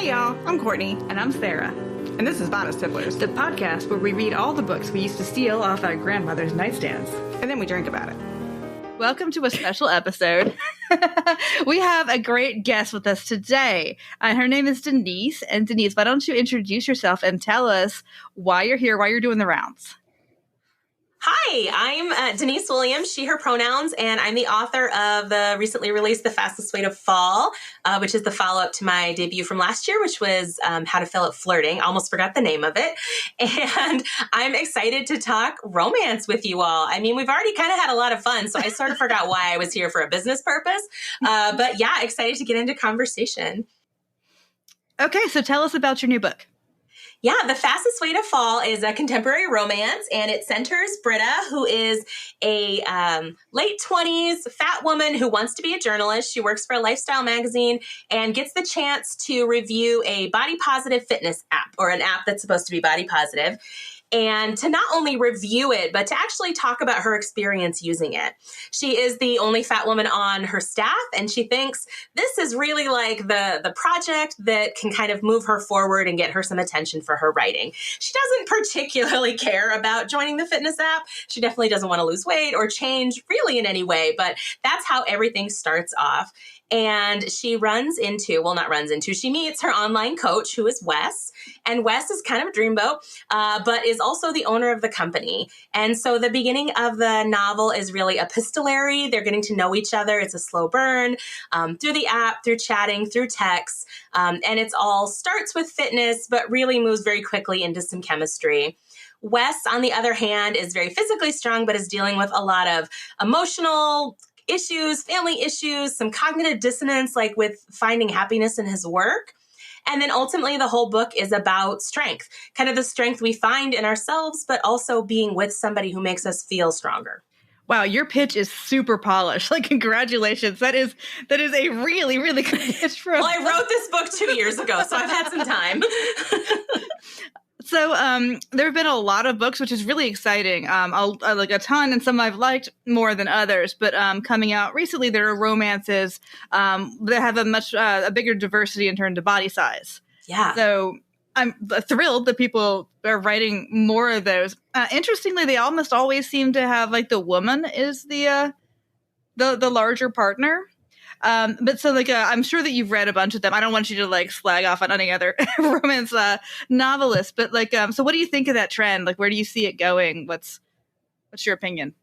Hey y'all, I'm Courtney. And I'm Sarah. And this is Bonus Tipplers, The podcast where we read all the books we used to steal off our grandmother's nightstands. and then we drink about it. Welcome to a special episode. We have a great guest with us today. Her name is Denise. And Denise, why don't you introduce yourself and tell us why you're here, why you're doing the rounds? Hi, I'm Denise Williams, she, her pronouns, and I'm the author of the recently released The Fastest Way to Fall, which is the follow-up to my debut from last year, which was How to Fail at Flirting. I almost forgot the name of it. And I'm excited to talk romance with you all. I mean, we've already kind of had a lot of fun, so I sort of forgot why I was here for a business purpose. But yeah, excited to get into conversation. Okay, so tell us about your new book. Yeah, The Fastest Way to Fall is a contemporary romance, and it centers Britta, who is a late 20s fat woman who wants to be a journalist. She works for a lifestyle magazine and gets the chance to review a body positive fitness app, or an app that's supposed to be body positive. And to not only review it, but to actually talk about her experience using it. She is the only fat woman on her staff, and she thinks this is really like the project that can kind of move her forward and get her some attention for her writing. She doesn't particularly care about joining the fitness app. She definitely doesn't want to lose weight or change really in any way, but that's how everything starts off. And she she meets her online coach, who is Wes. And Wes is kind of a dreamboat, but is also the owner of the company. And so the beginning of the novel is really epistolary. They're getting to know each other. It's a slow burn through the app, through chatting, through text. And it's all starts with fitness, but really moves very quickly into some chemistry. Wes, on the other hand, is very physically strong, but is dealing with a lot of emotional issues, family issues, some cognitive dissonance, like with finding happiness in his work. And then ultimately the whole book is about strength, kind of the strength we find in ourselves, but also being with somebody who makes us feel stronger. Wow, your pitch is super polished. Like, congratulations. That is a really, really good pitch for us. Well, I wrote this book 2 years ago, so I've had some time. So there have been a lot of books, which is really exciting. I like a ton, and some I've liked more than others. But coming out recently, there are romances that have a bigger diversity in terms of body size. Yeah. So I'm thrilled that people are writing more of those. Interestingly, they almost always seem to have like the woman is the larger partner. But so I'm sure that you've read a bunch of them. I don't want you to like slag off on any other romance novelists, but so what do you think of that trend? Like, where do you see it going? What's your opinion?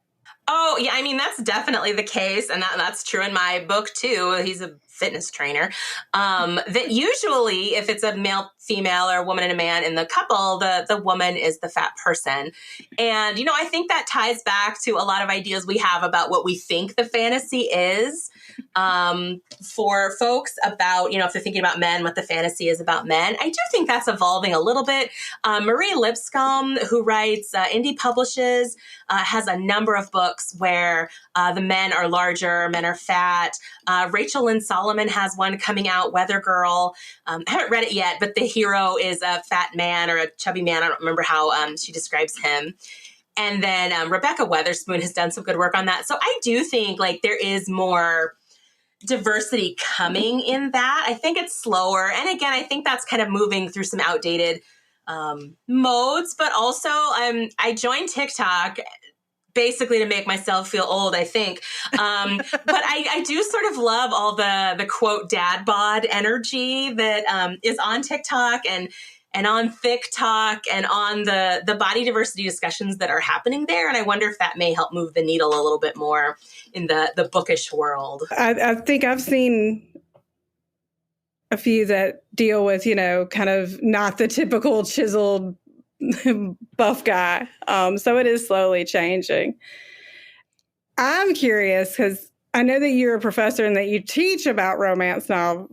Oh, yeah. I mean, that's definitely the case. And that's true in my book, too. He's a fitness trainer. That usually, if it's a male, female, or a woman and a man in the couple, the woman is the fat person. And, I think that ties back to a lot of ideas we have about what we think the fantasy is for folks about, if they're thinking about men, what the fantasy is about men. I do think that's evolving a little bit. Marie Lipscomb, who writes Indie Publishes, has a number of books where the men are larger, men are fat. Rachel Lynn Solomon has one coming out, Weather Girl. I haven't read it yet, but the hero is a fat man or a chubby man. I don't remember how she describes him. And then Rebecca Weatherspoon has done some good work on that. So I do think there is more diversity coming in that. I think it's slower. And again, I think that's kind of moving through some outdated modes, but also I joined TikTok basically to make myself feel old, I think. But I do sort of love all the quote dad bod energy that is on TikTok and on Thick Talk and on the body diversity discussions that are happening there. And I wonder if that may help move the needle a little bit more in the bookish world. I think I've seen a few that deal with, kind of not the typical chiseled buff guy. So it is slowly changing. I'm curious because I know that you're a professor and that you teach about romance novels.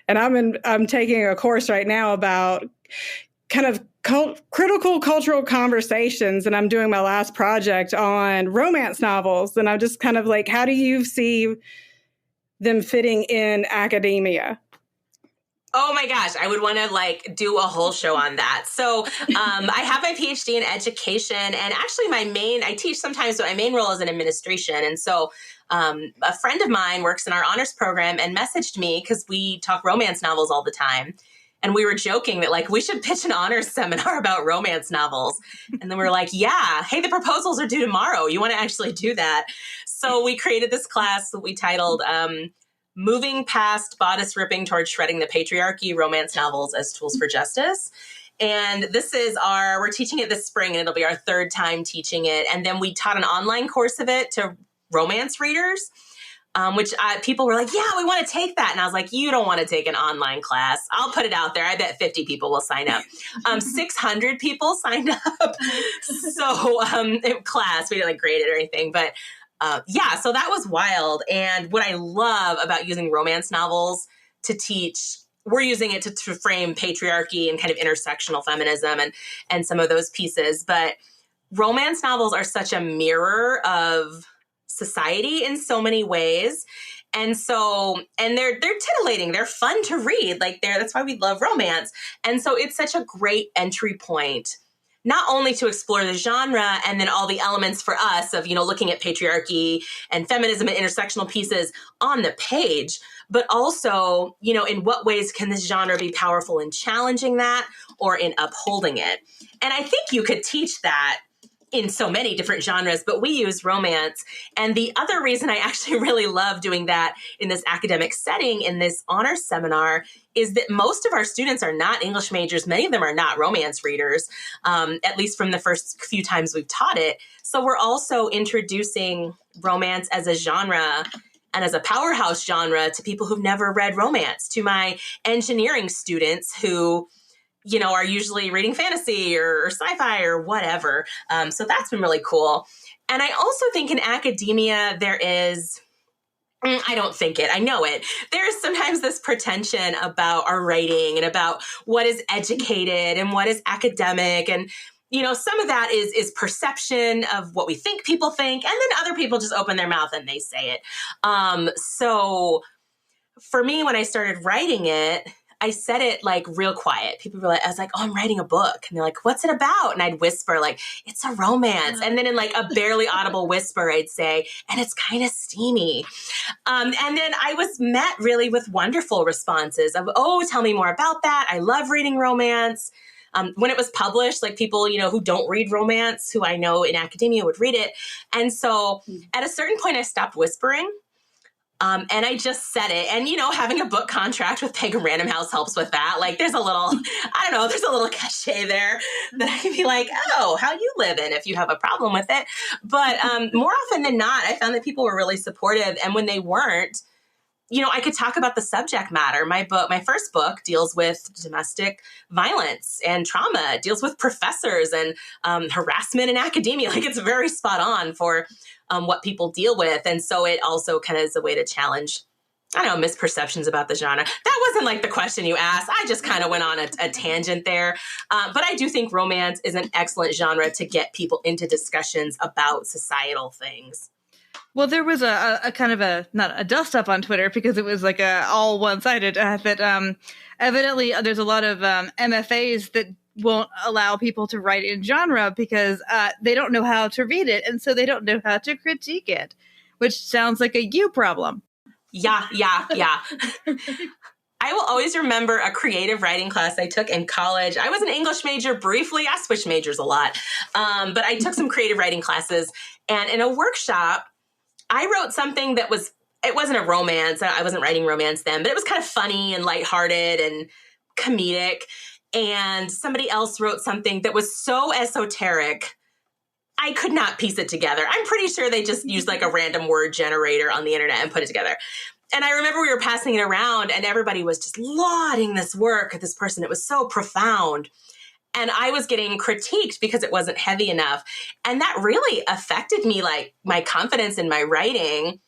And I'm taking a course right now about kind of critical cultural conversations. And I'm doing my last project on romance novels. And I'm just kind of like, how do you see them fitting in academia? Oh my gosh, I would want to do a whole show on that. So I have my PhD in education, and actually I teach sometimes, but my main role is in administration. And so a friend of mine works in our honors program and messaged me because we talk romance novels all the time. And we were joking that like we should pitch an honors seminar about romance novels. And then we were like, yeah, hey, the proposals are due tomorrow. You want to actually do that? So we created this class that we titled Moving Past Bodice Ripping Towards Shredding the Patriarchy, Romance Novels as Tools for Justice. And this is we're teaching it this spring, and it'll be our third time teaching it. And then we taught an online course of it to romance readers. Which people were like, yeah, we want to take that. And I was like, you don't want to take an online class. I'll put it out there. I bet 50 people will sign up. 600 people signed up. So class, we didn't like grade it or anything. But yeah, so that was wild. And what I love about using romance novels to teach, we're using it to frame patriarchy and kind of intersectional feminism and some of those pieces. But romance novels are such a mirror of society in so many ways. And they're titillating. They're fun to read. That's why we love romance. And so it's such a great entry point, not only to explore the genre and then all the elements for us of, looking at patriarchy and feminism and intersectional pieces on the page, but also, in what ways can this genre be powerful in challenging that or in upholding it? And I think you could teach that in so many different genres, but we use romance. And the other reason I actually really love doing that in this academic setting, in this honors seminar, is that most of our students are not English majors. Many of them are not romance readers, at least from the first few times we've taught it. So we're also introducing romance as a genre and as a powerhouse genre to people who've never read romance, to my engineering students who are usually reading fantasy or sci-fi or whatever. So that's been really cool. And I also think in academia, there is, I don't think it, I know it. There is sometimes this pretension about our writing and about what is educated and what is academic. And, some of that is perception of what we think people think. And then other people just open their mouth and they say it. So for me, when I started writing it, I said it like real quiet. People were like, I was like, oh, I'm writing a book. And they're like, what's it about? And I'd whisper like, it's a romance. And then in like a barely audible whisper, I'd say, and it's kind of steamy. And then I was met really with wonderful responses of, oh, tell me more about that. I love reading romance. When it was published, like people, who don't read romance, who I know in academia would read it. And so at a certain point, I stopped whispering. And I just said it. And, having a book contract with Penguin Random House helps with that. Like there's a little, there's a little cachet there that I can be like, oh, how you living if you have a problem with it. But more often than not, I found that people were really supportive. And when they weren't, I could talk about the subject matter. My first book deals with domestic violence and trauma. It deals with professors and harassment in academia. Like it's very spot on for what people deal with. And so it also kind of is a way to challenge, misperceptions about the genre. That wasn't like the question you asked. I just kind of went on a tangent there. But I do think romance is an excellent genre to get people into discussions about societal things. Well, there was a kind of not a dust up on Twitter because it was like all one-sided that evidently there's a lot of MFAs that won't allow people to write in genre because they don't know how to read it. And so they don't know how to critique it, which sounds like a you problem. Yeah. I will always remember a creative writing class I took in college. I was an English major briefly. I switched majors a lot. But I took some creative writing classes. And in a workshop, I wrote something that it wasn't a romance. I wasn't writing romance then, but it was kind of funny and lighthearted and comedic. And somebody else wrote something that was so esoteric, I could not piece it together. I'm pretty sure they just used like a random word generator on the internet and put it together. And I remember we were passing it around and everybody was just lauding this work of this person. It was so profound. And I was getting critiqued because it wasn't heavy enough. And that really affected me, like my confidence in my writing,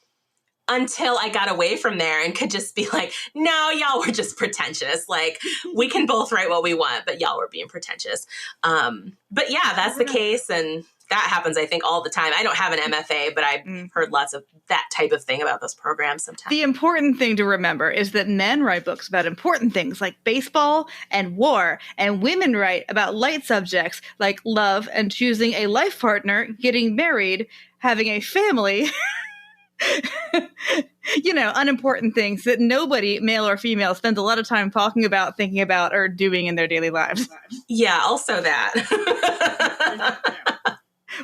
until I got away from there and could just be like, no, y'all were just pretentious. Like we can both write what we want, but y'all were being pretentious. But yeah, that's the case. And that happens, I think, all the time. I don't have an MFA, but I've heard lots of that type of thing about those programs sometimes. The important thing to remember is that men write books about important things like baseball and war, and women write about light subjects like love and choosing a life partner, getting married, having a family, unimportant things that nobody, male or female, spends a lot of time talking about, thinking about, or doing in their daily lives. Yeah, also that.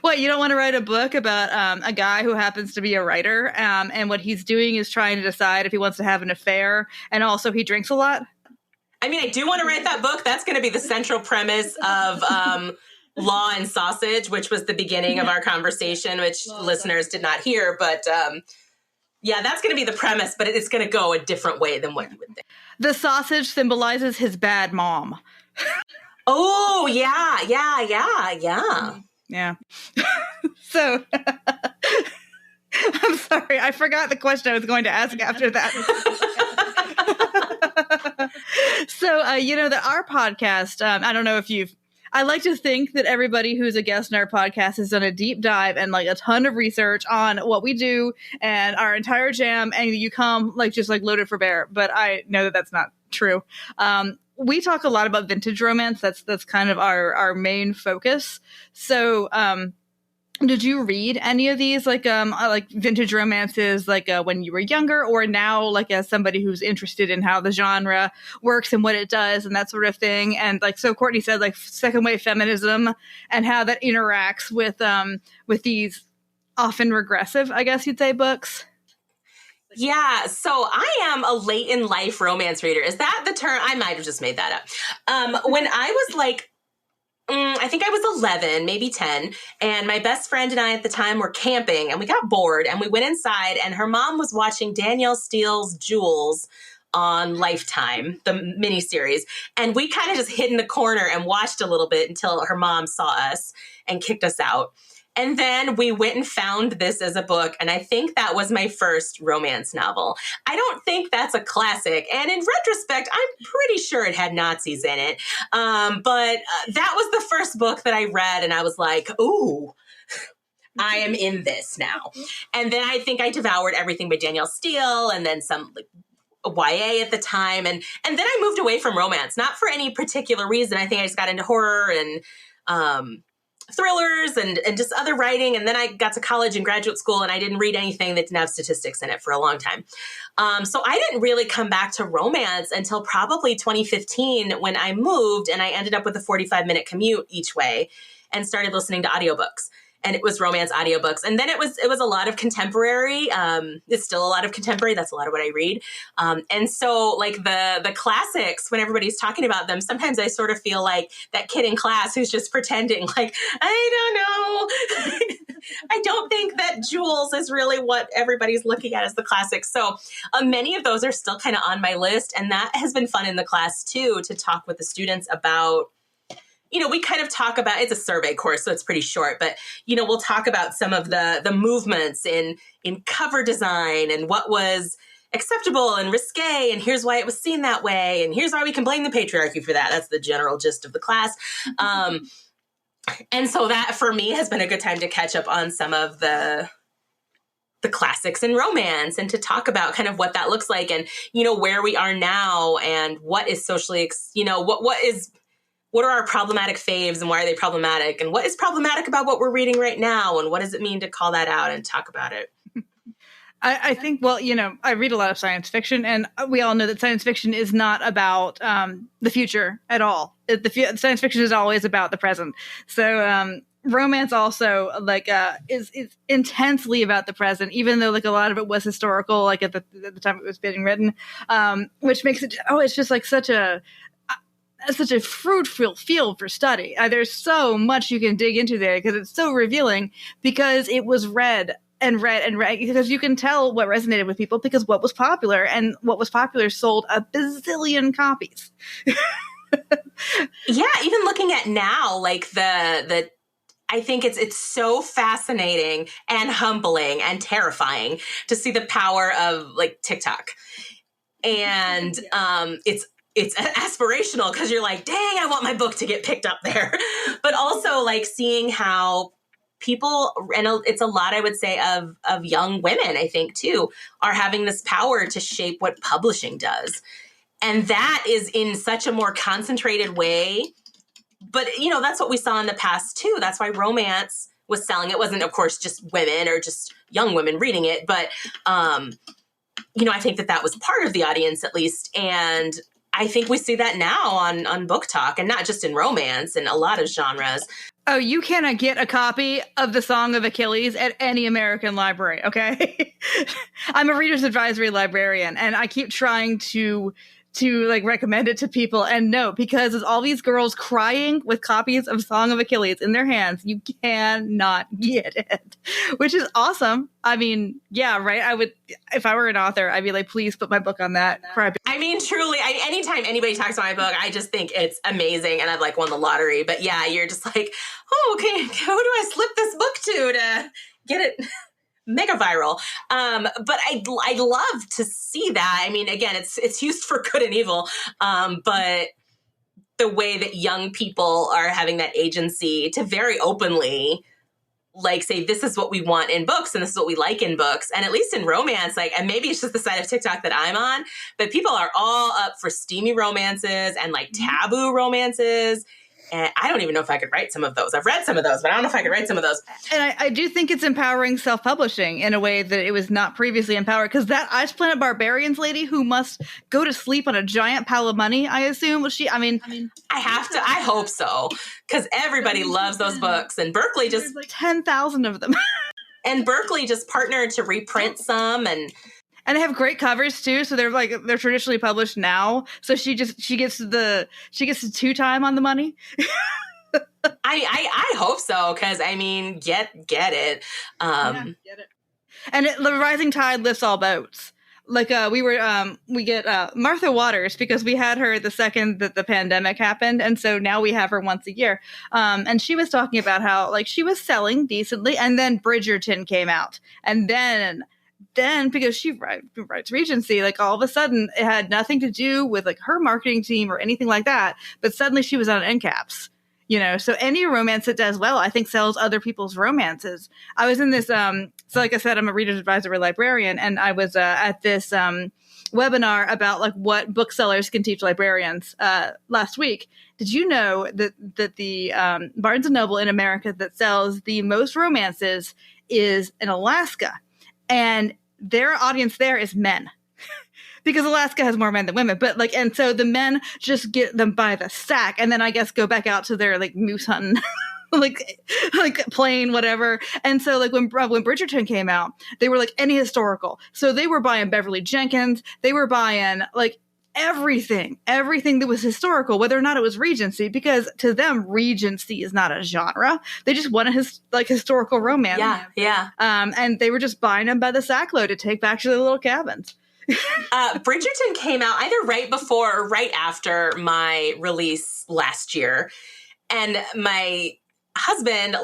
What, you don't want to write a book about a guy who happens to be a writer, and what he's doing is trying to decide if he wants to have an affair, and also he drinks a lot? I mean, I do want to write that book. That's going to be the central premise of Law and Sausage, which was the beginning of our conversation, which listeners did not hear. But yeah, that's going to be the premise, but it's going to go a different way than what you would think. The sausage symbolizes his bad mom. Oh, yeah. Yeah. So, I'm sorry, I forgot the question I was going to ask after that. So, our podcast, I don't know if I like to think that everybody who's a guest in our podcast has done a deep dive and like a ton of research on what we do and our entire jam, and you come just loaded for bear. But I know that that's not true. We talk a lot about vintage romance. That's kind of our main focus. So, did you read any of these like vintage romances when you were younger, or now as somebody who's interested in how the genre works and what it does and that sort of thing? And so Courtney said second wave feminism and how that interacts with these often regressive, I guess you'd say, books. Yeah, so I am a late in life romance reader. Is that the term? I might have just made that up. When I was I think I was 11, maybe 10, and my best friend and I at the time were camping, and we got bored, and we went inside, and her mom was watching Danielle Steele's Jewels on Lifetime, the miniseries, and we kind of just hid in the corner and watched a little bit until her mom saw us and kicked us out. And then we went and found this as a book, and I think that was my first romance novel. I don't think that's a classic, and in retrospect, I'm pretty sure it had Nazis in it. But that was the first book that I read, and I was like, ooh, I am in this now. And then I think I devoured everything by Danielle Steele, and then some YA at the time, and then I moved away from romance, not for any particular reason. I think I just got into horror and thrillers and just other writing. And then I got to college and graduate school, and I didn't read anything that didn't have statistics in it for a long time. So I didn't really come back to romance until probably 2015 when I moved, and I ended up with a 45-minute commute each way and started listening to audiobooks. And it was romance audiobooks. And then it was a lot of contemporary. It's still a lot of contemporary. That's a lot of what I read. And so the classics, when everybody's talking about them, sometimes I sort of feel like that kid in class who's just pretending I don't know. I don't think that Jewels is really what everybody's looking at as the classics. So many of those are still kind of on my list. And that has been fun in the class too, to talk with the students about, we kind of talk about, it's a survey course, so it's pretty short, but, we'll talk about some of the movements in cover design and what was acceptable and risque, and here's why it was seen that way, and here's why we can blame the patriarchy for that. That's the general gist of the class. And so that, for me, has been a good time to catch up on some of the classics in romance and to talk about kind of what that looks like and, where we are now and what is socially, what are our problematic faves and why are they problematic? And what is problematic about what we're reading right now? And what does it mean to call that out and talk about it? I think, I read a lot of science fiction, and we all know that science fiction is not about the future at all. Science fiction is always about the present. So romance also is intensely about the present, even though a lot of it was historical, at the time it was being written, which makes it, it's just such a fruitful field for study. There's so much you can dig into there because it's so revealing, because it was read and read and read, because you can tell what resonated with people because what was popular, and what was popular sold a bazillion copies. Yeah, even looking at now, I think it's so fascinating and humbling and terrifying to see the power of TikTok. And it's aspirational because you're like, dang, I want my book to get picked up there. But also seeing how people, and it's a lot, I would say, of young women, I think too, are having this power to shape what publishing does. And that is in such a more concentrated way. But, that's what we saw in the past too. That's why romance was selling. It wasn't, of course, just women or just young women reading it, but, I think that was part of the audience at least. And I think we see that now on Book Talk, and not just in romance, in a lot of genres. Oh, you cannot get a copy of The Song of Achilles at any American library, okay? I'm a reader's advisory librarian, and I keep trying to recommend it to people, and no, because there's all these girls crying with copies of Song of Achilles in their hands. You cannot get it, which is awesome. I mean, yeah, right? I would, if I were an author, I'd be like, please put my book on that. I mean, truly, anytime anybody talks about my book, I just think it's amazing, and I've won the lottery. But yeah, you're just like, oh, okay, who do I slip this book to get it mega viral? But I love to see that. I mean, again, it's used for good and evil, but the way that young people are having that agency to very openly say, this is what we want in books and this is what we like in books. And at least in romance, and maybe it's just the side of TikTok that I'm on, but people are all up for steamy romances and taboo romances. And I don't even know if I could write some of those. I've read some of those, but I don't know if I could write some of those. And I do think it's empowering self-publishing in a way that it was not previously empowered. Because that Ice Planet Barbarians lady who must go to sleep on a giant pile of money, I assume, was she? I mean, I have to. I hope so. Because everybody loves those books. And Berkeley just... 10,000 of them. And Berkeley just partnered to reprint some, and they have great covers too. So they're traditionally published now. So she gets the 2 time on the money. I hope so, because I mean, get it. Get it. And the rising tide lifts all boats. We get Martha Waters, because we had her the second that the pandemic happened, and so now we have her once a year. And she was talking about how she was selling decently, and then Bridgerton came out, and then because she writes Regency, all of a sudden it had nothing to do with her marketing team or anything like that, but suddenly she was on end caps. So any romance that does well, I think, sells other people's romances. I was in this, so like I said, I'm a reader's advisory librarian, and I was at this webinar about what booksellers can teach librarians last week. Did you know that the Barnes & Noble in America that sells the most romances is in Alaska? And their audience there is men. Because Alaska has more men than women, but and so the men just get them by the sack, and then I guess go back out to their moose hunting, playing whatever. And so when Bridgerton came out, they were any historical, so they were buying Beverly Jenkins, they were buying everything that was historical, whether or not it was Regency, because to them Regency is not a genre. They just want a historical romance. Yeah. And they were just buying them by the sackload to take back to their little cabins. Bridgerton came out either right before or right after my release last year. And my husband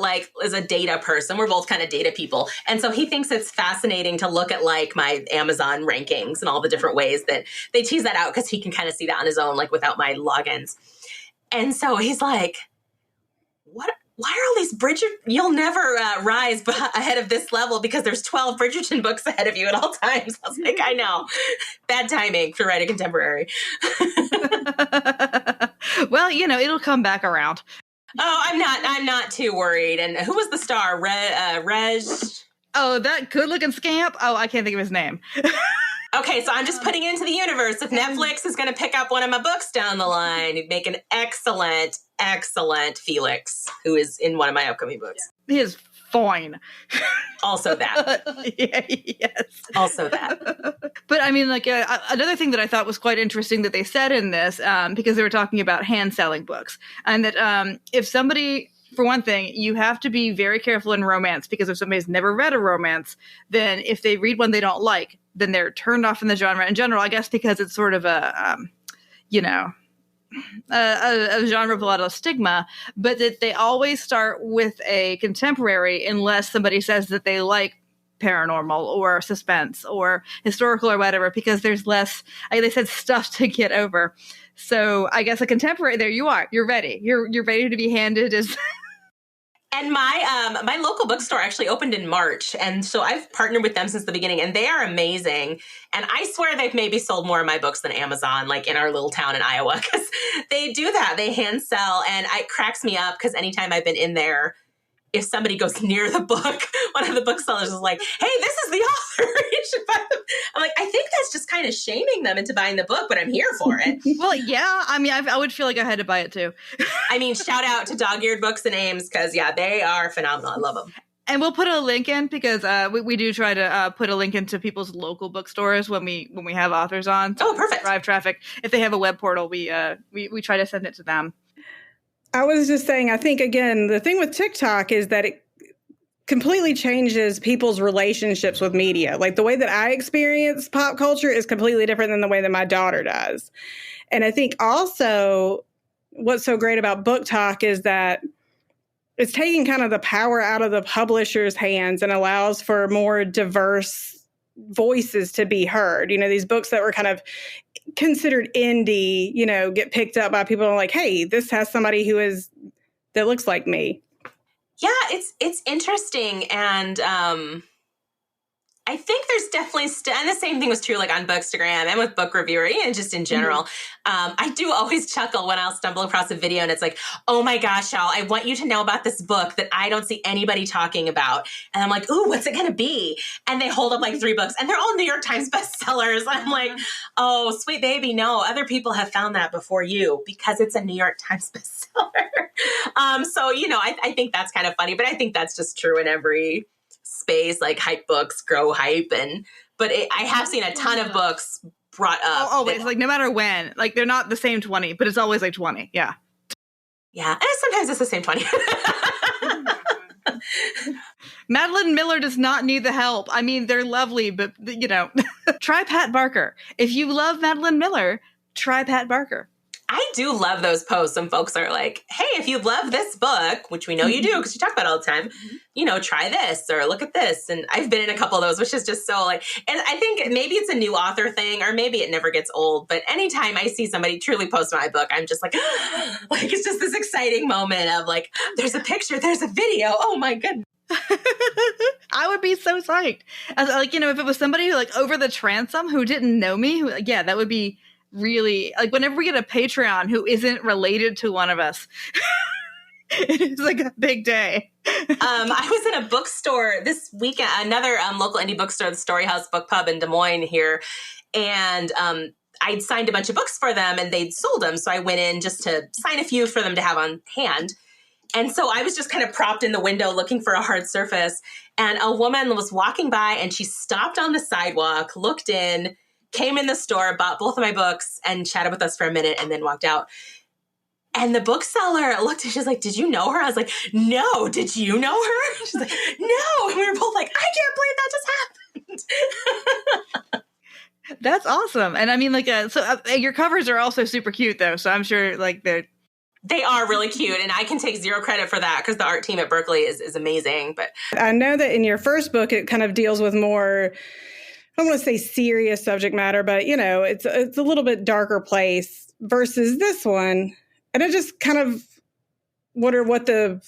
is a data person. We're both kind of data people. And so he thinks it's fascinating to look at my Amazon rankings and all the different ways that they tease that out, because he can kind of see that on his own, without my logins. And so he's like, why are all these you'll never rise ahead of this level, because there's 12 Bridgerton books ahead of you at all times. I was like, I know. Bad timing for writing contemporary. Well, it'll come back around. Oh, I'm not too worried. And who was the star? Reg? Oh, that good-looking scamp? Oh, I can't think of his name. Okay, so I'm just putting it into the universe. If Netflix is going to pick up one of my books down the line, he'd make an excellent Felix, who is in one of my upcoming books. He is fine. Also that. Yes. Also that. But I mean, another thing that I thought was quite interesting that they said in this, because they were talking about hand-selling books, and that if somebody... For one thing, you have to be very careful in romance, because if somebody's never read a romance, then if they read one they don't like, then they're turned off in the genre in general, I guess, because it's sort of a genre with a lot of stigma, but that they always start with a contemporary unless somebody says that they like paranormal or suspense or historical or whatever, because there's less, they said, stuff to get over. So I guess a contemporary, there you are. You're ready. You're ready to be handed as... And my local bookstore actually opened in March. And so I've partnered with them since the beginning, and they are amazing. And I swear they've maybe sold more of my books than Amazon, in our little town in Iowa, because they do that. They hand sell. And it cracks me up, because anytime I've been in there, if somebody goes near the book, one of the booksellers is like, hey, this is the author. You should buy them. I'm like, I think that's just kind of shaming them into buying the book, but I'm here for it. Well, yeah. I mean, I would feel like I had to buy it too. I mean, shout out to Dog-Eared Books and Ames because, yeah, they are phenomenal. I love them. And we'll put a link in because we do try to put a link into people's local bookstores when we have authors on. Oh, perfect. Drive traffic. If they have a web portal, we try to send it to them. I was just saying, I think, again, the thing with TikTok is that it completely changes people's relationships with media. Like the way that I experience pop culture is completely different than the way that my daughter does. And I think also what's so great about Book Talk is that it's taking kind of the power out of the publisher's hands and allows for more diverse voices to be heard. You know, these books that were kind of considered indie, you know, get picked up by people like, hey, this has somebody that looks like me. Yeah, it's interesting. And I think there's definitely and the same thing was true like on Bookstagram and with Book Reviewer and just in general. I do always chuckle when I'll stumble across a video and it's like, oh my gosh, Al, I want you to know about this book that I don't see anybody talking about. And I'm like, ooh, what's it going to be? And they hold up like 3 books and they're all New York Times bestsellers. And I'm like, oh, sweet baby, no, other people have found that before you because it's a New York Times bestseller. So, you know, I think that's kind of funny, but I think that's just true in every space. Like hype books grow hype, I have seen a ton of books brought up. Always, like no matter when, like they're not the same 20, but it's always like 20. Yeah. Yeah. And sometimes it's the same 20. Madeline Miller does not need the help. I mean, they're lovely, but you know, try Pat Barker. If you love Madeline Miller, try Pat Barker. I do love those posts. Some folks are like, hey, if you love this book, which we know you do because you talk about it all the time, you know, try this or look at this. And I've been in a couple of those, which is just so like, and I think maybe it's a new author thing or maybe it never gets old. But anytime I see somebody truly post my book, I'm just like, like it's just this exciting moment of like, there's a picture, there's a video. Oh my goodness. I would be so psyched. As, like, you know, if it was somebody who like over the transom who didn't know me, yeah, that would be really like whenever we get a Patreon who isn't related to one of us. It's like a big day. I was in a bookstore this weekend, another local indie bookstore, the Story House Book Pub in Des Moines here. And I'd signed a bunch of books for them and they'd sold them. So I went in just to sign a few for them to have on hand. And so I was just kind of propped in the window looking for a hard surface. And a woman was walking by and she stopped on the sidewalk, looked in, came in the store, bought both of my books and chatted with us for a minute and then walked out. And the bookseller looked and she's like, did you know her? I was like, no, did you know her? She's like, no. And we were both like, I can't believe that just happened. That's awesome. And I mean, like, your covers are also super cute though. So I'm sure like they are really cute. And I can take zero credit for that because the art team at Berkeley is amazing. But I know that in your first book, it kind of deals with more, I don't want to say serious subject matter, but, you know, it's a little bit darker place versus this one. And it just kind of wonder what the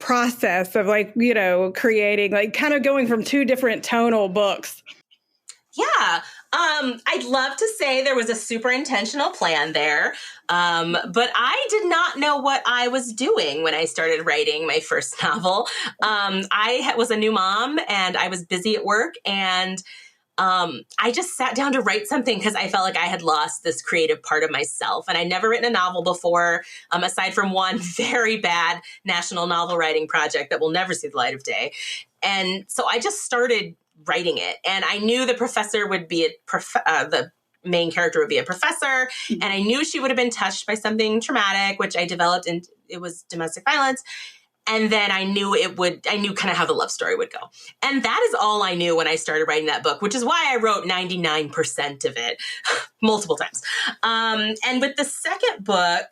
process of like, you know, creating, like kind of going from 2 different tonal books. Yeah. I'd love to say there was a super intentional plan there. But I did not know what I was doing when I started writing my first novel. I was a new mom and I was busy at work and I just sat down to write something because I felt like I had lost this creative part of myself. And I'd never written a novel before, aside from one very bad national novel writing project that will never see the light of day. And so I just started writing it. And I knew the professor would be the main character would be a professor. And I knew she would have been touched by something traumatic, which I developed, and it was domestic violence. And then I knew kind of how the love story would go. And that is all I knew when I started writing that book, which is why I wrote 99% of it multiple times. And with the second book,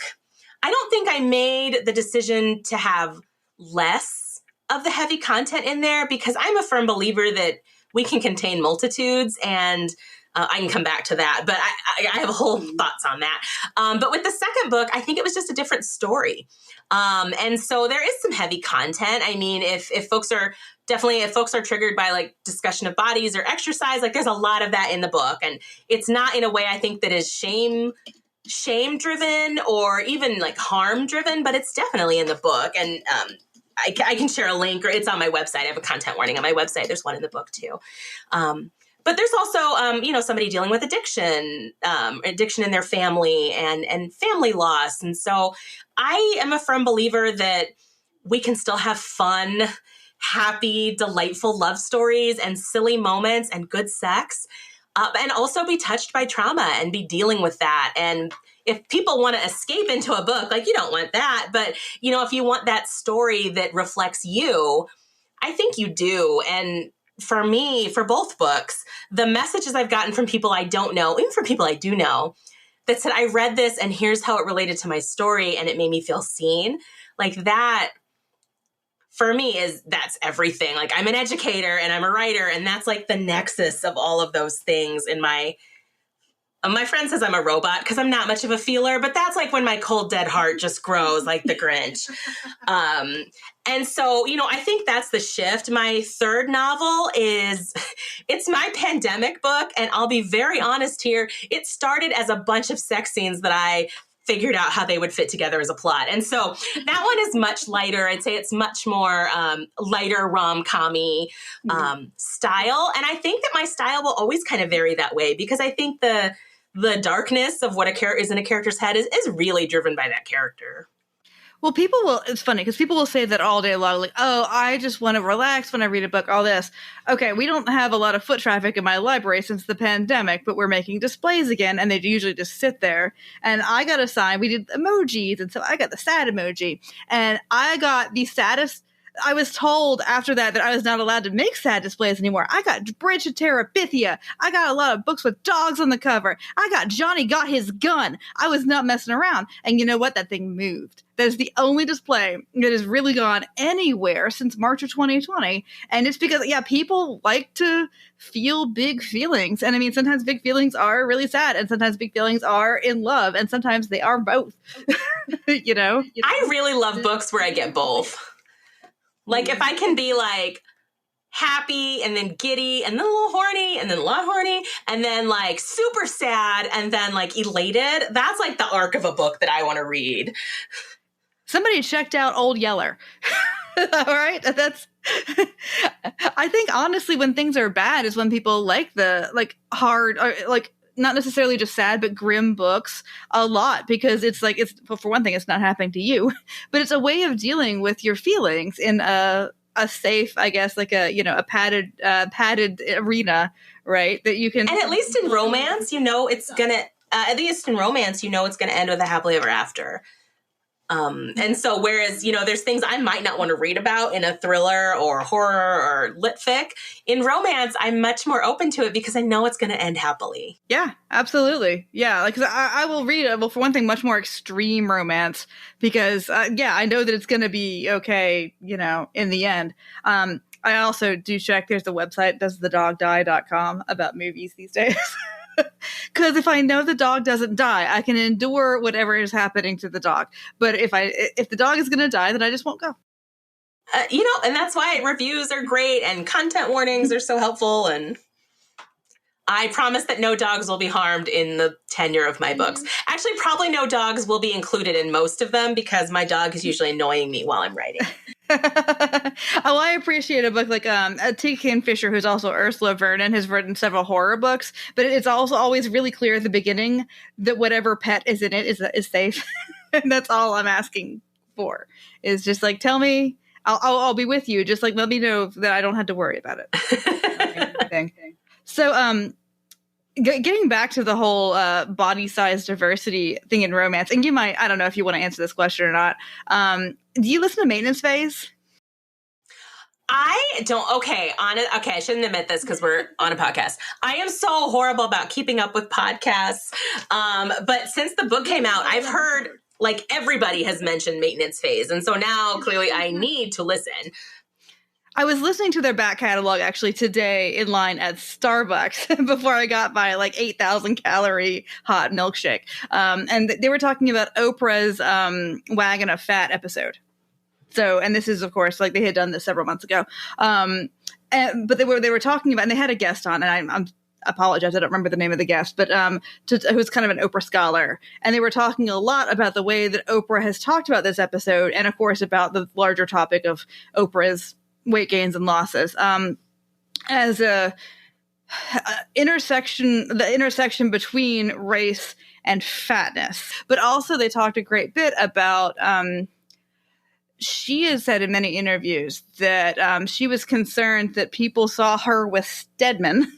I don't think I made the decision to have less of the heavy content in there because I'm a firm believer that we can contain multitudes and I can come back to that, but I have whole thoughts on that. But with the second book, I think it was just a different story. And so there is some heavy content. I mean, if folks are triggered by like discussion of bodies or exercise, like there's a lot of that in the book. And it's not in a way I think that is shame driven or even like harm driven, but it's definitely in the book. And I can share a link, or it's on my website. I have a content warning on my website. There's one in the book too. But there's also, somebody dealing with addiction in their family and family loss. And so I am a firm believer that we can still have fun, happy, delightful love stories and silly moments and good sex, and also be touched by trauma and be dealing with that. And if people want to escape into a book, like, you don't want that. But, if you want that story that reflects you, I think you do. And for me, for both books, the messages I've gotten from people I don't know, even from people I do know, that said, I read this and here's how it related to my story and it made me feel seen. Like that, for me, that's everything. Like, I'm an educator and I'm a writer, and that's like the nexus of all of those things in my friend says I'm a robot because I'm not much of a feeler, but that's like when my cold, dead heart just grows like the Grinch. And so, I think that's the shift. My third novel it's my pandemic book. And I'll be very honest here. It started as a bunch of sex scenes that I figured out how they would fit together as a plot. And so that one is much lighter. I'd say it's much more lighter rom-com-y style. And I think that my style will always kind of vary that way, because I think the darkness of what is in a character's head is really driven by that character. Well, it's funny because people will say that all day long, like, oh, I just want to relax when I read a book, all this. Okay, we don't have a lot of foot traffic in my library since the pandemic, but we're making displays again, and they usually just sit there. And I got a sign, we did emojis, and so I got the sad emoji. And I got the saddest. I was told after that I was not allowed to make sad displays anymore. I got Bridge of Terabithia. I got a lot of books with dogs on the cover. I got Johnny Got His Gun. I was not messing around. And you know what? That thing moved. That is the only display that has really gone anywhere since March of 2020. And it's because, people like to feel big feelings. And I mean, sometimes big feelings are really sad, and sometimes big feelings are in love, and sometimes they are both. I really love books where I get both. Like, if I can be like happy and then giddy and then a little horny and then a lot horny and then like super sad and then like elated, that's like the arc of a book that I want to read. Somebody checked out Old Yeller. All right. I think honestly, when things are bad is when people like the hard, or like not necessarily just sad, but grim books a lot, because for one thing, it's not happening to you, but it's a way of dealing with your feelings in a safe, I guess, like a padded arena, right? That you can. And at least in romance, it's going to, it's going to end with a happily ever after. And so whereas, there's things I might not want to read about in a thriller or horror or lit fic, in romance, I'm much more open to it because I know it's going to end happily. Yeah, absolutely. Yeah. Like, I will read it. Well, for one thing, much more extreme romance because, I know that it's going to be okay, in the end. I also do check, there's the website, doesthedogdie.com, about movies these days. Because if I know the dog doesn't die, I can endure whatever is happening to the dog. But if the dog is going to die, then I just won't go. And that's why reviews are great and content warnings are so helpful. And I promise that no dogs will be harmed in the tenure of my books. Actually, probably no dogs will be included in most of them because my dog is usually annoying me while I'm writing. Oh, I appreciate a book like T. Kingfisher, who's also Ursula Vernon, has written several horror books, but it's also always really clear at the beginning that whatever pet is in it is safe. And that's all I'm asking for, is just like, tell me, I'll be with you. Just like, let me know that I don't have to worry about it. So, getting back to the whole body size diversity thing in romance, and I don't know if you want to answer this question or not. Do you listen to Maintenance Phase? I don't. Okay, I shouldn't admit this because we're on a podcast. I am so horrible about keeping up with podcasts. But since the book came out, I've heard like everybody has mentioned Maintenance Phase, and so now clearly I need to listen. I was listening to their back catalog actually today in line at Starbucks before I got my 8,000 calorie hot milkshake. And they were talking about Oprah's Wagon of Fat episode. So, and this is of course, they had done this several months ago. But they were talking about, and they had a guest on, and apologize, I don't remember the name of the guest, but who's kind of an Oprah scholar. And they were talking a lot about the way that Oprah has talked about this episode, and of course about the larger topic of Oprah's weight gains and losses. As the intersection between race and fatness. But also they talked a great bit about, she has said in many interviews that she was concerned that people saw her with Stedman,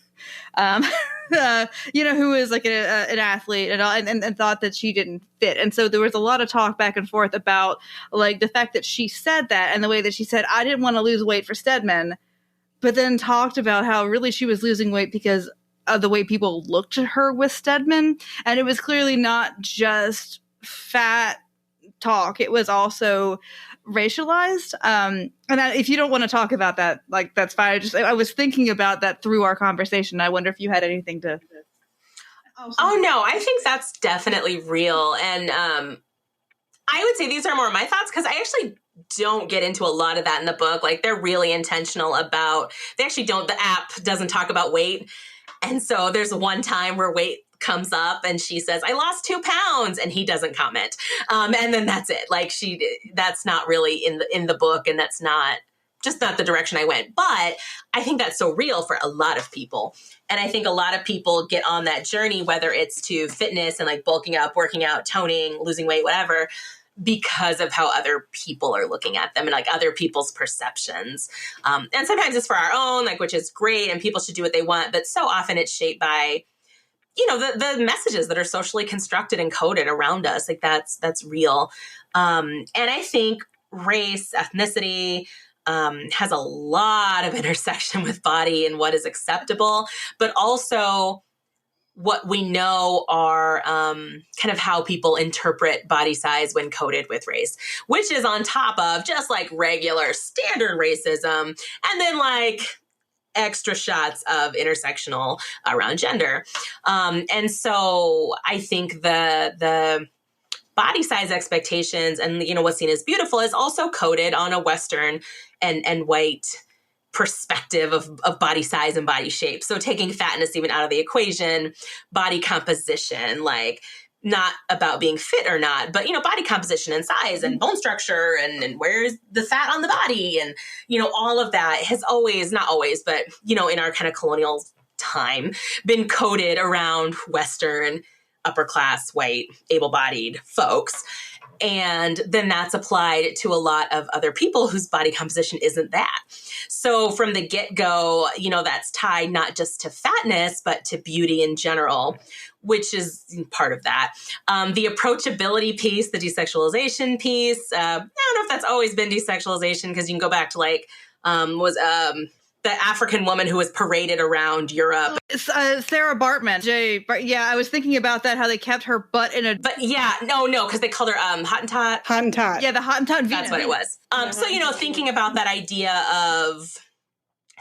who is like an athlete and all, and thought that she didn't fit. And so there was a lot of talk back and forth about like the fact that she said that and the way that she said, I didn't want to lose weight for Stedman, but then talked about how really she was losing weight because of the way people looked at her with Stedman. And it was clearly not just fat talk. It was also racialized. If you don't want to talk about that, like, that's fine. I was thinking about that through our conversation. I wonder if you had anything to. Oh no, I think that's definitely real. And I would say these are more my thoughts because I actually don't get into a lot of that in the book. Like, they're really intentional about, the app doesn't talk about weight. And so there's one time where weight comes up and she says, I lost 2 pounds, and he doesn't comment. And then that's it. Like, that's not really in the book, and that's not the direction I went. But I think that's so real for a lot of people. And I think a lot of people get on that journey, whether it's to fitness and like bulking up, working out, toning, losing weight, whatever, because of how other people are looking at them and like other people's perceptions. And sometimes it's for our own, like, which is great, and people should do what they want. But so often it's shaped by, the messages that are socially constructed and coded around us. Like, that's real. And I think race, ethnicity, has a lot of intersection with body and what is acceptable, but also what we know are kind of how people interpret body size when coded with race, which is on top of just like regular standard racism, and then like extra shots of intersectional around gender. And so I think the body size expectations and, what's seen as beautiful is also coded on a Western and white perspective of body size and body shape. So taking fatness even out of the equation, body composition, like not about being fit or not, but, body composition and size and bone structure and where's the fat on the body. And, all of that has always, not always, but, in our kind of colonial time been coded around Western, upper class, white, able-bodied folks. And then that's applied to a lot of other people whose body composition isn't that. So from the get-go, that's tied not just to fatness, but to beauty in general, which is part of that. The approachability piece, the desexualization piece, I don't know if that's always been desexualization, because you can go back to like, the African woman who was paraded around Europe. Sarah Bartman. Yeah, I was thinking about that, how they kept her butt in a... But yeah, no, because they called her Hottentot. Hottentot. Yeah, the Hottentot. That's what it was. So, thinking about that idea of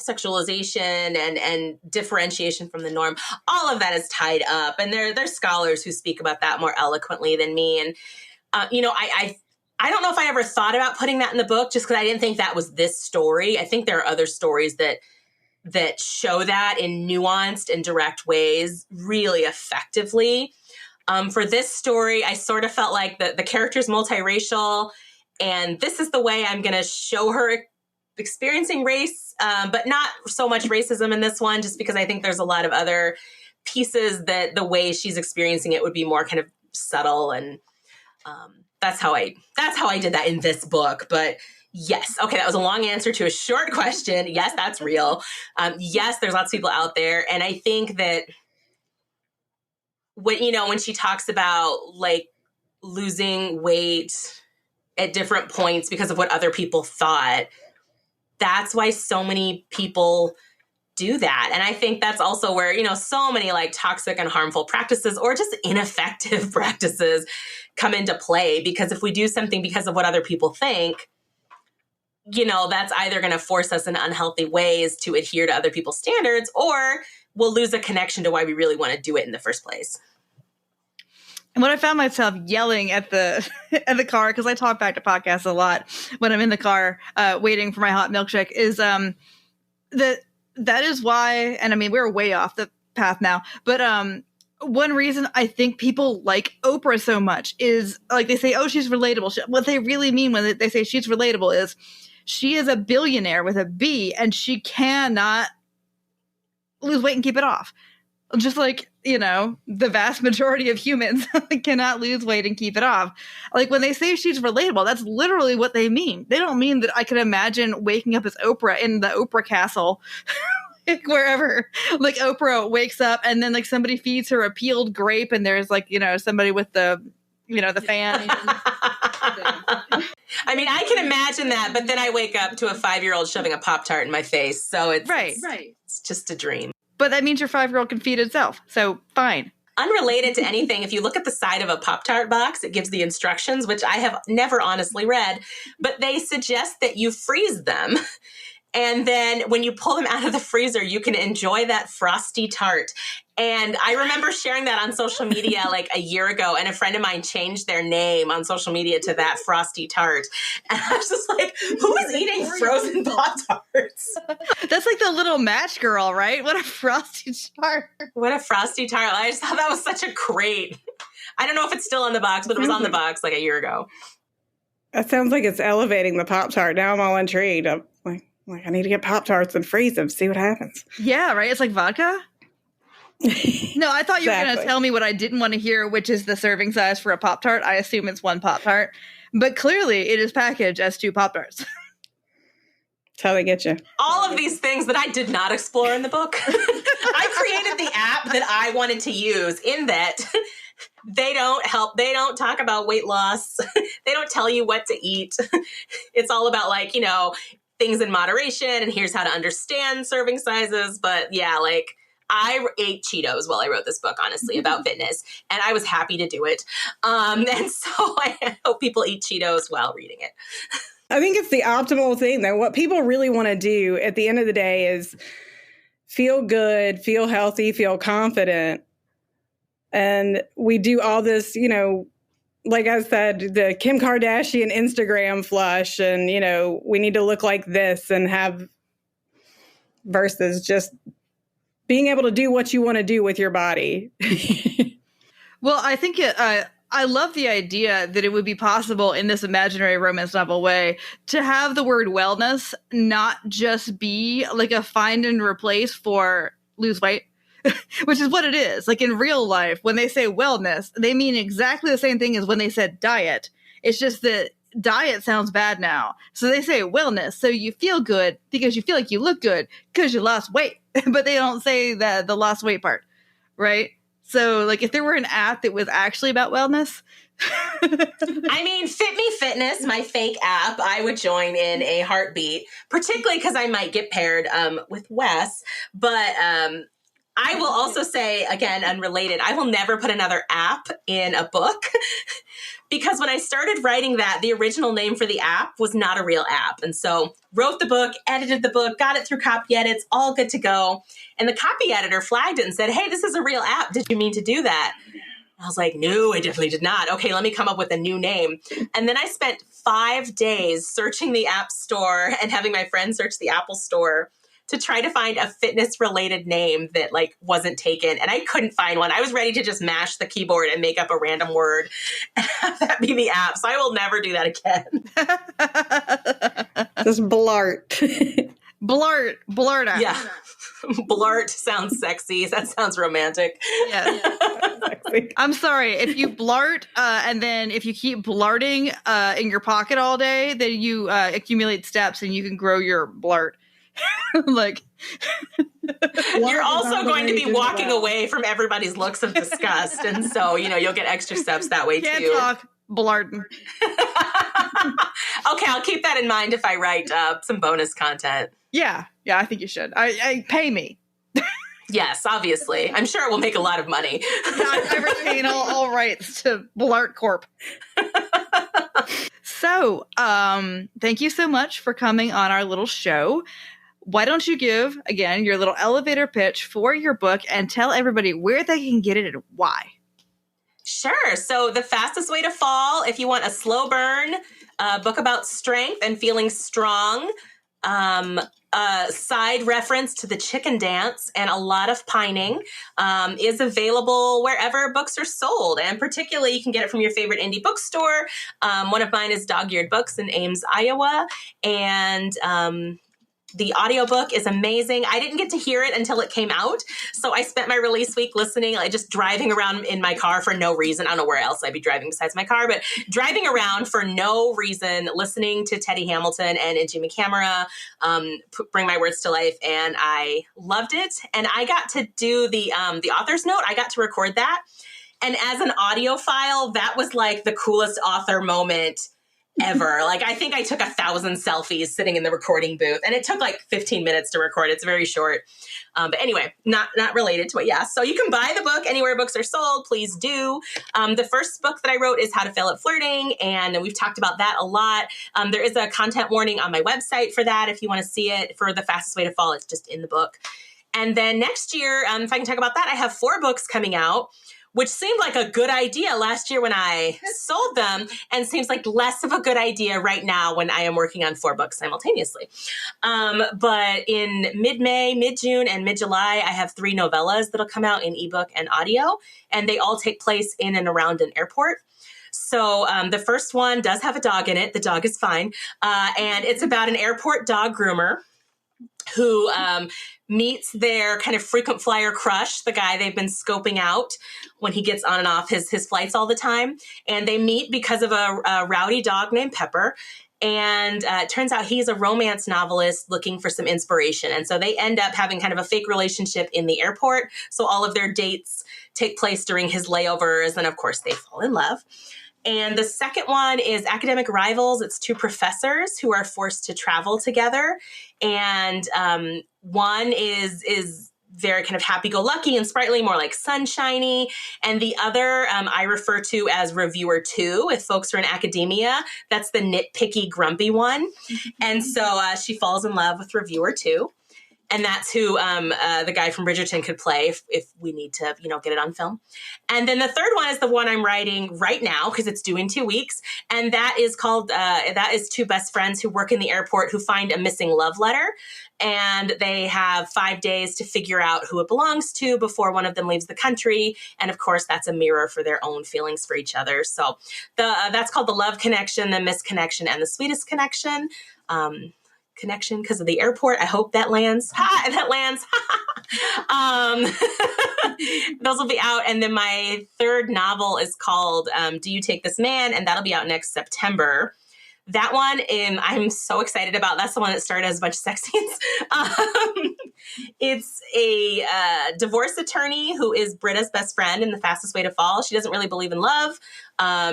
sexualization and differentiation from the norm, all of that is tied up. And there's scholars who speak about that more eloquently than me. And, I don't know if I ever thought about putting that in the book just because I didn't think that was this story. I think there are other stories that show that in nuanced and direct ways really effectively. For this story, I sort of felt like the character's multiracial, and this is the way I'm going to show her experiencing race, but not so much racism in this one, just because I think there's a lot of other pieces that the way she's experiencing it would be more kind of subtle, and that's how I did that in this book. But yes, okay, that was a long answer to a short question. Yes, that's real. Yes, there's lots of people out there, and I think that when she talks about like losing weight at different points because of what other people thought, that's why so many people do that. And I think that's also where, so many like toxic and harmful practices or just ineffective practices come into play. Because if we do something because of what other people think, that's either going to force us in unhealthy ways to adhere to other people's standards, or we'll lose a connection to why we really want to do it in the first place. And when I found myself yelling at the car, because I talk back to podcasts a lot when I'm in the car waiting for my hot milkshake, is that is why, and I mean, we're way off the path now. But one reason I think people like Oprah so much is like they say, oh, she's relatable. What they really mean when they say she's relatable is she is a billionaire with a B and she cannot lose weight and keep it off. Just like, you know, the vast majority of humans cannot lose weight and keep it off. Like when they say she's relatable, that's literally what they mean. They don't mean that I can imagine waking up as Oprah in the Oprah castle, like wherever. Like Oprah wakes up and then like somebody feeds her a peeled grape and there's like, you know, somebody with the, you know, the fan. I mean, I can imagine that, but then I wake up to a 5-year-old shoving a Pop-Tart in my face. So it's just a dream. But that means your 5-year-old can feed itself. So fine. Unrelated to anything, if you look at the side of a Pop-Tart box, it gives the instructions, which I have never honestly read, but they suggest that you freeze them. And then when you pull them out of the freezer, you can enjoy that frosty tart. And I remember sharing that on social media like a year ago, and a friend of mine changed their name on social media to that frosty tart. And I was just like, who is eating frozen Pop-Tarts? That's like the little match girl, right? What a frosty tart. What a frosty tart. I just thought that was such a great, I don't know if it's still on the box, but it was on the box like a year ago. That sounds like it's elevating the Pop-Tart. Now I'm all intrigued. I'm like, I need to get Pop-Tarts and freeze them, see what happens. Yeah, right? It's like vodka? No, I thought you were going to tell me what I didn't want to hear, which is the serving size for a Pop-Tart. I assume it's 1 Pop-Tart. But clearly, it is packaged as 2 Pop-Tarts. That's how they get you. All of these things that I did not explore in the book. I created the app that I wanted to use in that they don't help. They don't talk about weight loss. They don't tell you what to eat. It's all about like, you know, things in moderation and here's how to understand serving sizes. But yeah, like I ate Cheetos while I wrote this book, honestly, about fitness, and I was happy to do it. And so I hope people eat Cheetos while reading it. I think it's the optimal thing, though. What people really want to do at the end of the day is feel good, feel healthy, feel confident. And we do all this, you know, like I said, the Kim Kardashian Instagram flush and, you know, we need to look like this and have versus just being able to do what you want to do with your body. Well, I think I love the idea that it would be possible in this imaginary romance novel way to have the word wellness not just be like a find and replace for lose weight, which is what it is. Like in real life, when they say wellness, they mean exactly the same thing as when they said diet. It's just that diet sounds bad now. So they say wellness. So you feel good because you feel like you look good because you lost weight, but they don't say the lost weight part, right? So like if there were an app that was actually about wellness. I mean, FitMi Fitness, my fake app, I would join in a heartbeat, particularly because I might get paired with Wes. But I will also say, again, unrelated, I will never put another app in a book because when I started writing that, the original name for the app was not a real app. And so wrote the book, edited the book, got it through copy edits, all good to go. And the copy editor flagged it and said, hey, this is a real app. Did you mean to do that? I was like, no, I definitely did not. Okay, let me come up with a new name. And then I spent 5 days searching the App Store and having my friend search the Apple Store to try to find a fitness-related name that like wasn't taken. And I couldn't find one. I was ready to just mash the keyboard and make up a random word and have that be the app. So I will never do that again. Just blart. Blart out. Yeah. Blart sounds sexy. That sounds romantic. Yeah. I'm sorry. If you blart and then if you keep blarting in your pocket all day, then you accumulate steps and you can grow your blart. Like you're also going to be walking away from everybody's looks of disgust. And so, you know, you'll get extra steps that way Can't too. talk. Blarting. Okay, I'll keep that in mind if I write some bonus content. Yeah, I think you should. I pay me. Yes, obviously. I'm sure it will make a lot of money. I retain all rights to Blart Corp. So, thank you so much for coming on our little show. Why don't you give, again, your little elevator pitch for your book and tell everybody where they can get it and why? Sure. So The Fastest Way to Fall, if you want a slow burn, book about strength and feeling strong, a side reference to the chicken dance and a lot of pining is available wherever books are sold. And particularly, you can get it from your favorite indie bookstore. One of mine is Dog-Eared Books in Ames, Iowa. And the audiobook is amazing. I didn't get to hear it until it came out. So I spent my release week listening, like just driving around in my car for no reason. I don't know where else I'd be driving besides my car, but driving around for no reason, listening to Teddy Hamilton and Jimmy Camera, bring my words to life. And I loved it. And I got to do the author's note. I got to record that. And as an audio file, that was like the coolest author moment ever. Like, I think I took 1,000 selfies sitting in the recording booth, and it took like 15 minutes to record. It's very short. But anyway, not related to it. Yeah. So you can buy the book anywhere books are sold. Please do. The first book that I wrote is How to Fail at Flirting. And we've talked about that a lot. There is a content warning on my website for that. If you want to see it for The Fastest Way to Fall, it's just in the book. And then next year, if I can talk about that, I have 4 books coming out, which seemed like a good idea last year when I sold them, and seems like less of a good idea right now when I am working on 4 books simultaneously. But in mid-May, mid-June, and mid-July, I have 3 novellas that'll come out in ebook and audio, and they all take place in and around an airport. So the first one does have a dog in it. The dog is fine. And it's about an airport dog groomer who meets their kind of frequent flyer crush, the guy they've been scoping out when he gets on and off his flights all the time. And they meet because of a rowdy dog named Pepper. And it turns out he's a romance novelist looking for some inspiration. And so they end up having kind of a fake relationship in the airport. So all of their dates take place during his layovers. And of course, they fall in love. And the second one is Academic Rivals. It's 2 professors who are forced to travel together. And one is very kind of happy-go-lucky and sprightly, more like sunshiny. And the other I refer to as Reviewer 2. If folks are in academia, that's the nitpicky, grumpy one. And so she falls in love with Reviewer 2. And that's who the guy from Bridgerton could play if we need to, get it on film. And then the third one is the one I'm writing right now because it's due in 2 weeks. And that is called, that is 2 best friends who work in the airport who find a missing love letter. And they have 5 days to figure out who it belongs to before one of them leaves the country. And of course, that's a mirror for their own feelings for each other. So that's called The Love Connection, The Misconnection, and The Sweetest Connection. Connection because of the airport. I hope that lands. That lands. Those will be out. And then my third novel is called Do You Take This Man? And that'll be out next September. That one I'm so excited about. That's the one that started as a bunch of sex scenes. It's a divorce attorney who is Britta's best friend in The Fastest Way to Fall. She doesn't really believe in love.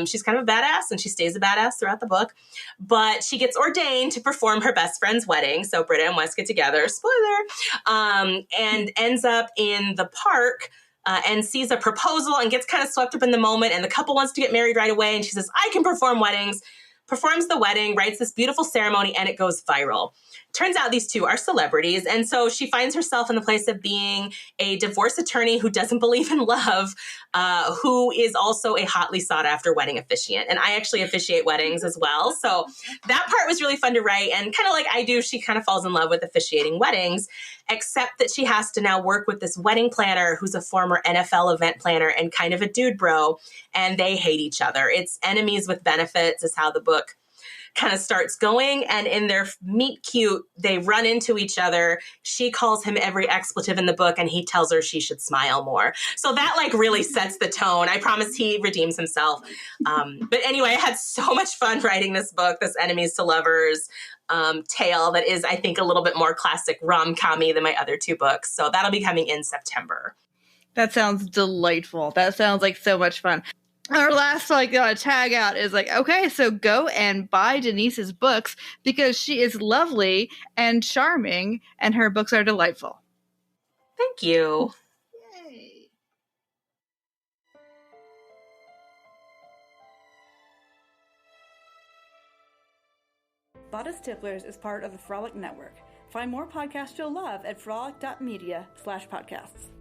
She's kind of a badass, and she stays a badass throughout the book. But she gets ordained to perform her best friend's wedding. So Britta and Wes get together, spoiler, and ends up in the park and sees a proposal and gets kind of swept up in the moment. And the couple wants to get married right away. And she says, I can perform weddings. Performs the wedding, writes this beautiful ceremony, and it goes viral. Turns out these 2 are celebrities. And so she finds herself in the place of being a divorce attorney who doesn't believe in love, who is also a hotly sought after wedding officiant. And I actually officiate weddings as well. So that part was really fun to write. And kind of like I do, she kind of falls in love with officiating weddings, except that she has to now work with this wedding planner who's a former NFL event planner and kind of a dude bro. And they hate each other. It's enemies with benefits is how the book kind of starts going. And in their meet cute, they run into each other. She calls him every expletive in the book, and he tells her she should smile more. So that like really sets the tone. I promise he redeems himself. But anyway, I had so much fun writing this book, this enemies to lovers tale that is, I think, a little bit more classic rom-com-y than my other 2 books. So that'll be coming in September. That sounds delightful. That sounds like so much fun. Our last tag out is okay, so go and buy Denise's books because she is lovely and charming and her books are delightful. Thank you. Yay. Bodice Tipplers is part of the Frolic Network. Find more podcasts you'll love at frolic.media/podcasts.